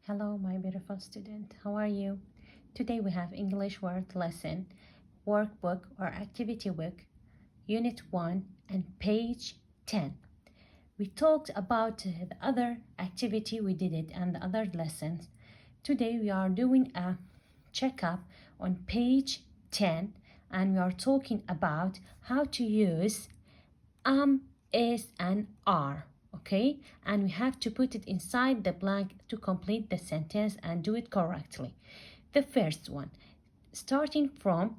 Hello, my beautiful student. How are you? Today we have English word lesson, workbook or activity book, Unit 1 and page 10. We talked about the other activity we did it and the other lessons. Today we are doing a checkup on page 10 and we are talking about how to use is, and are. Okay, and we have to put it inside the blank to complete the sentence and do it correctly. The first one, starting from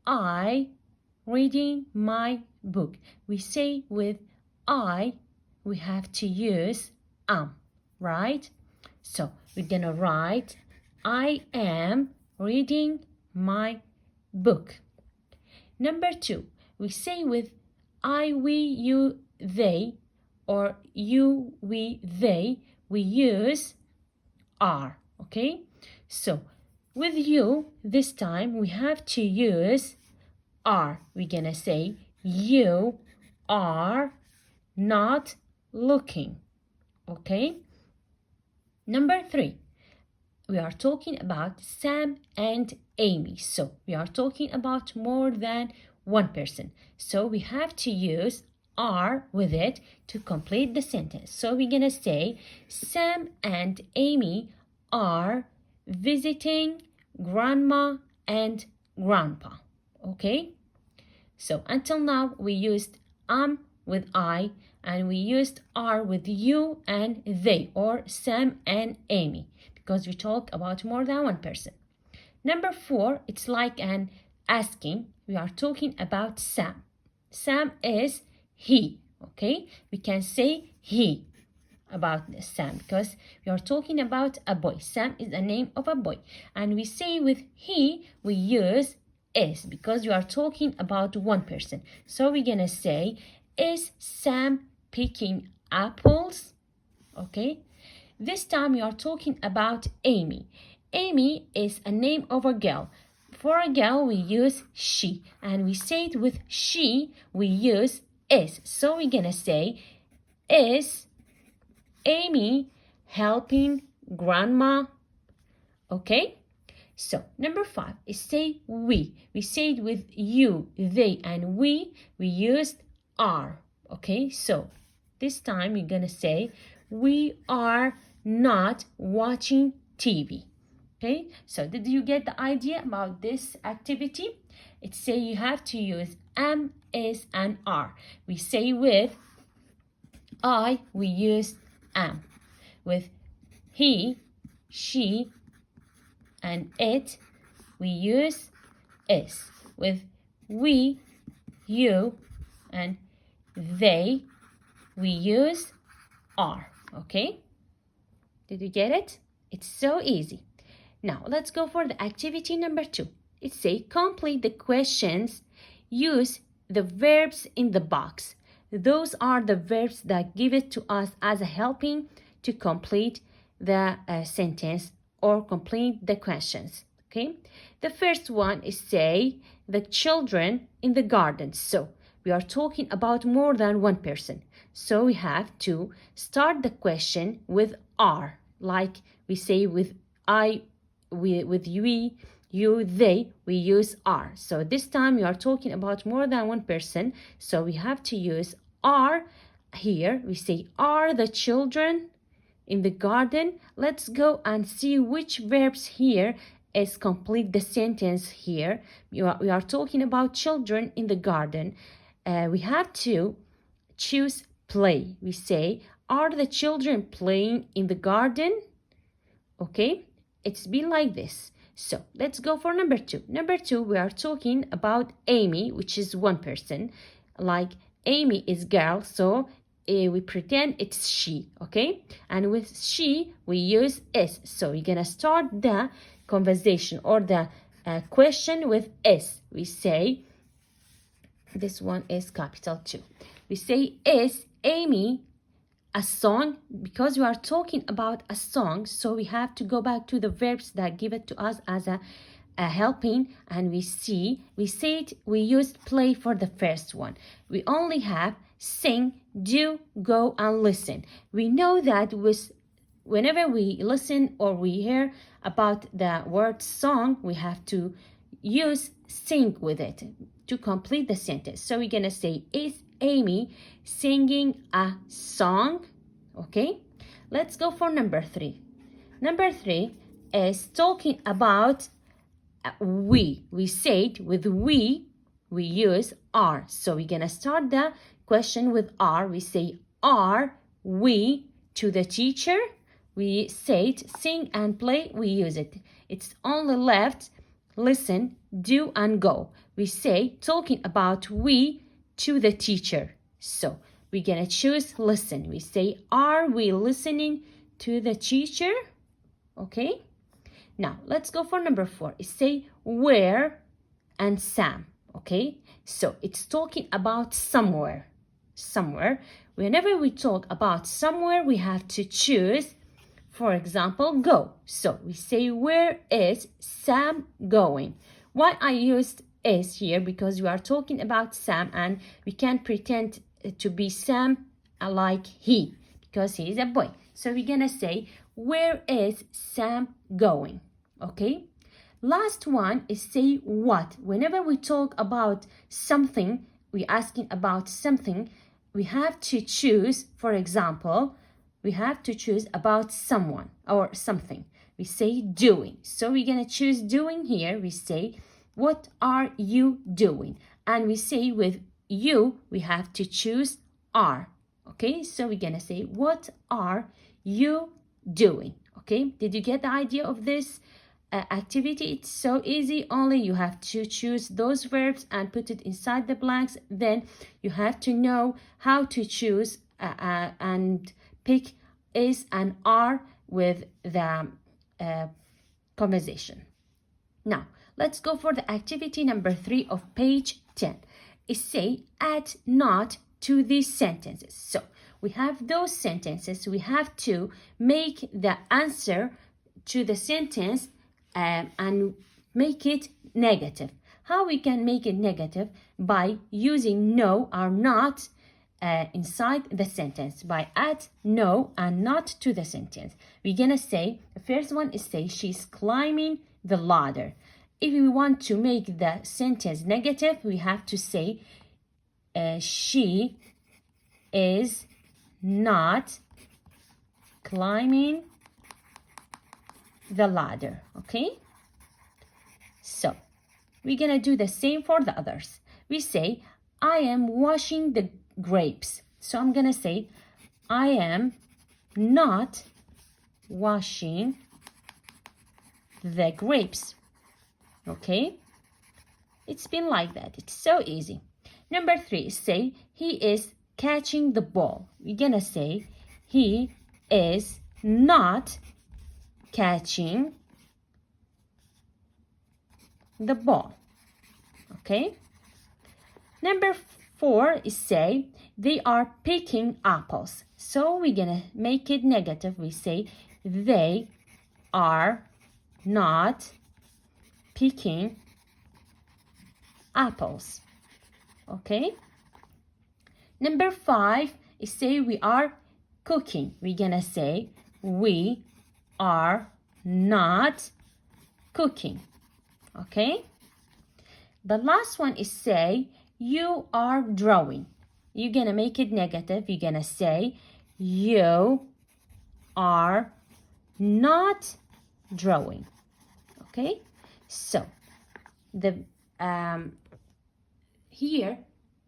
I reading my book. We say with I, we have to use right? So we're gonna write I am reading my book. Number 2, we say with I, we, you, they, or you, we, they, we use are. Okay, so with you this time we have to use are. We're gonna say you are not looking. Okay, number 3, we are talking about Sam and Amy, so we are talking about more than one person, so we have to use are with it to complete the sentence. So we're gonna say Sam and Amy are visiting grandma and grandpa. Okay, so until now we used with I and we used are with you and they, or Sam and Amy, because we talk about more than one person. Number 4, it's like an asking. We are talking about Sam. Sam is he. Okay, we can say he about Sam because we are talking about a boy. Sam is a name of a boy, and we say with he we use is because we are talking about one person. So we're gonna say, is Sam picking apples? Okay, this time we are talking about Amy. Amy is a name of a girl. For a girl we use she, and we say it with she we use is. So we're gonna say, is Amy helping grandma? Okay, so number 5 is say we. We say it with you, they, and we used are. Okay, so this time you're gonna say we are not watching TV. Okay, so did you get the idea about this activity? It say you have to use am, is, and are. We say with I we use am. With he, she, and it we use is. With we, you, and they we use are. Okay, did you get it? It's so easy. Now let's go for the activity number 2. It say complete the questions, use the verbs in the box. Those are the verbs that give it to us as a helping to complete the sentence or complete the questions. Okay, the first one is say the children in the garden. So we are talking about more than one person, so we have to start the question with are, like we say with I, with we, you, they, we use are. So this time we are talking about more than one person, so we have to use are here. We say are the children in the garden. Let's go and see which verbs here is complete the sentence here. We are talking about children in the garden. We have to choose play. We say are the children playing in the garden? Okay, it's been like this. So let's go for number 2. Number 2, we are talking about Amy, which is one person. Like Amy is girl, so we pretend it's she. Okay, and with she we use is. So we're gonna start the conversation or the question with is. We say, this one is capital 2. We say, is Amy a song? Because we are talking about a song, so we have to go back to the verbs that give it to us as a helping, and we say it, we used play for the first one. We only have sing, do, go, and listen. We know that with whenever we listen or we hear about the word song, we have to use sing with it to complete the sentence. So we're gonna say, is Amy singing a song? Okay, let's go for number 3. Number 3 is talking about we. We say it with we use are. So we're gonna start the question with are. We say, are we to the teacher? We say it, sing and play, we use it. It's only left listen, do and go. We say talking about we to the teacher. So we're gonna choose listen. We say, are we listening to the teacher? Okay. Now let's go for number 4. It say where and Sam. Okay. So it's talking about somewhere. Somewhere. Whenever we talk about somewhere, we have to choose, for example, go. So we say, where is Sam going? Why I used is here? Because we are talking about Sam and we can't pretend to be Sam like he, because he is a boy. So we're gonna say, where is Sam going? Okay. Last one is say what. Whenever we talk about something, we're asking about something, we have to choose, for example, we have to choose about someone or something. We say doing. So we're going to choose doing here. We say, what are you doing? And we say with you, we have to choose are. Okay, so we're going to say, what are you doing? Okay, did you get the idea of this activity? It's so easy. Only you have to choose those verbs and put it inside the blanks. Then you have to know how to choose and pick is and are with the conversation. Now let's go for the activity number 3 of page 10. It say add not to these sentences. So we have those sentences. We have to make the answer to the sentence and make it negative. How we can make it negative? By using no or not inside the sentence. By add no and not to the sentence. We're gonna say, the first one is say, she's climbing the ladder. If we want to make the sentence negative, we have to say, she is not climbing the ladder. Okay, so we're gonna do the same for the others. We say, I am washing the grapes. So I'm gonna say, I am not washing the grapes. Okay, it's been like that. It's so easy. Number 3, say, he is catching the ball. We're gonna say, he is not catching the ball. Okay. Number 4 is say, they are picking apples. So we're gonna make it negative. We say, they are not picking apples. Okay. Number 5 is say, we are cooking. We're gonna say, we are not cooking. Okay. The last one is say, you are drawing. You're gonna make it negative. You're gonna say, you are not drawing. Okay. So the here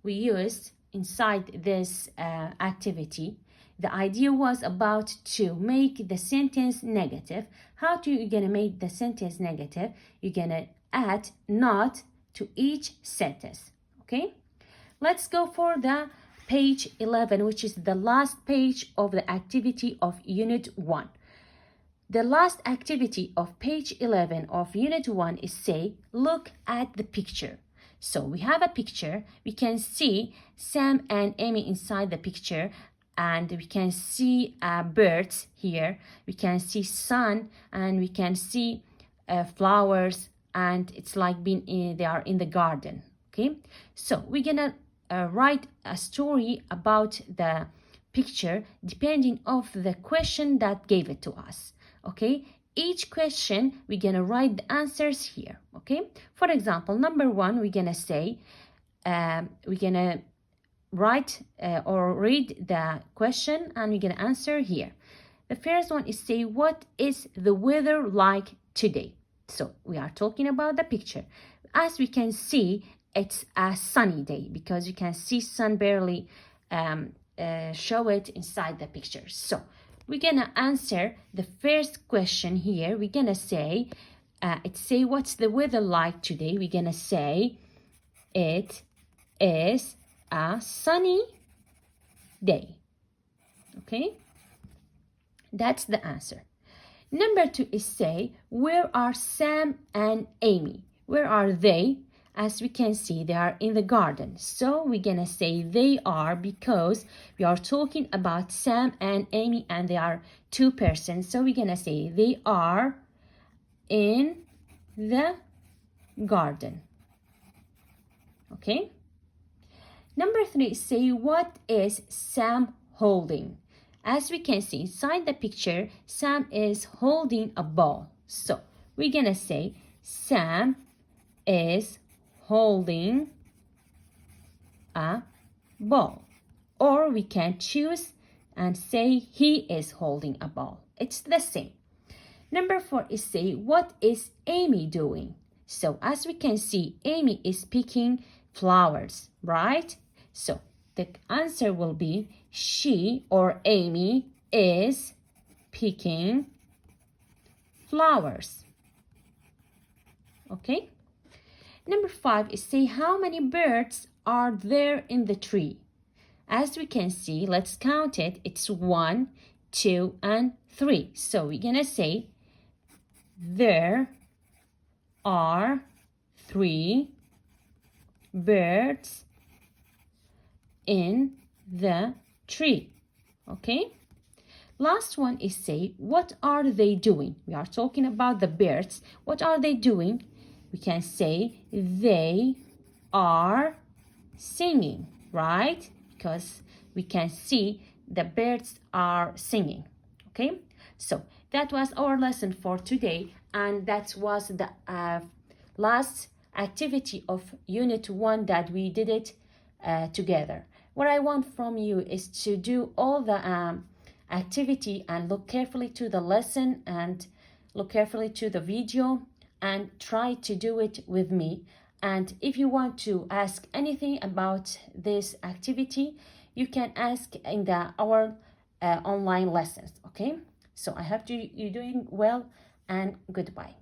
we used inside this activity, the idea was about to make the sentence negative. How do you gonna make the sentence negative? You're gonna add not to each sentence. Okay, let's go for the page 11, which is the last page of the activity of unit 1. The last activity of page 11 of unit 1 is say, look at the picture. So we have a picture. We can see Sam and Amy inside the picture, and we can see birds here. We can see sun, and we can see flowers, and it's like they are in the garden. Okay, so we're gonna write a story about the picture depending of the question that gave it to us. Okay, each question we're gonna write the answers here. Okay, for example, number 1, we're gonna say we're gonna write or read the question and we're gonna answer here. The first one is say, what is the weather like today? So we are talking about the picture. As we can see, it's a sunny day because you can see sun barely show it inside the picture. So we're gonna answer the first question here. We're gonna say, what's the weather like today? We're gonna say, it is a sunny day. Okay, that's the answer. Number 2 is say, where are Sam and Amy? Where are they? As we can see, they are in the garden. So we're gonna say they are because we are talking about Sam and Amy and they are 2 persons. So we're gonna say they are in the garden. Okay. Number 3, say, what is Sam holding? As we can see inside the picture, Sam is holding a ball. So we're gonna say Sam is holding a ball. Or we can choose and say he is holding a ball. It's the same. Number 4 is say, what is Amy doing? So as we can see, Amy is picking flowers, right? So the answer will be she or Amy is picking flowers. Okay. Number 5 is say, how many birds are there in the tree? As we can see, let's count it. It's 1, 2, and 3. So we're gonna say there are 3 birds in the tree. Okay. Last one is say, what are they doing? We are talking about the birds. What are they doing? We can say they are singing, right? Because we can see the birds are singing. Okay. So that was our lesson for today, and that was the last activity of Unit 1 that we did it together. What I want from you is to do all the activity and look carefully to the lesson and look carefully to the video and try to do it with me. And if you want to ask anything about this activity, you can ask in our online lessons. Okay, so I hope you're doing well, and goodbye.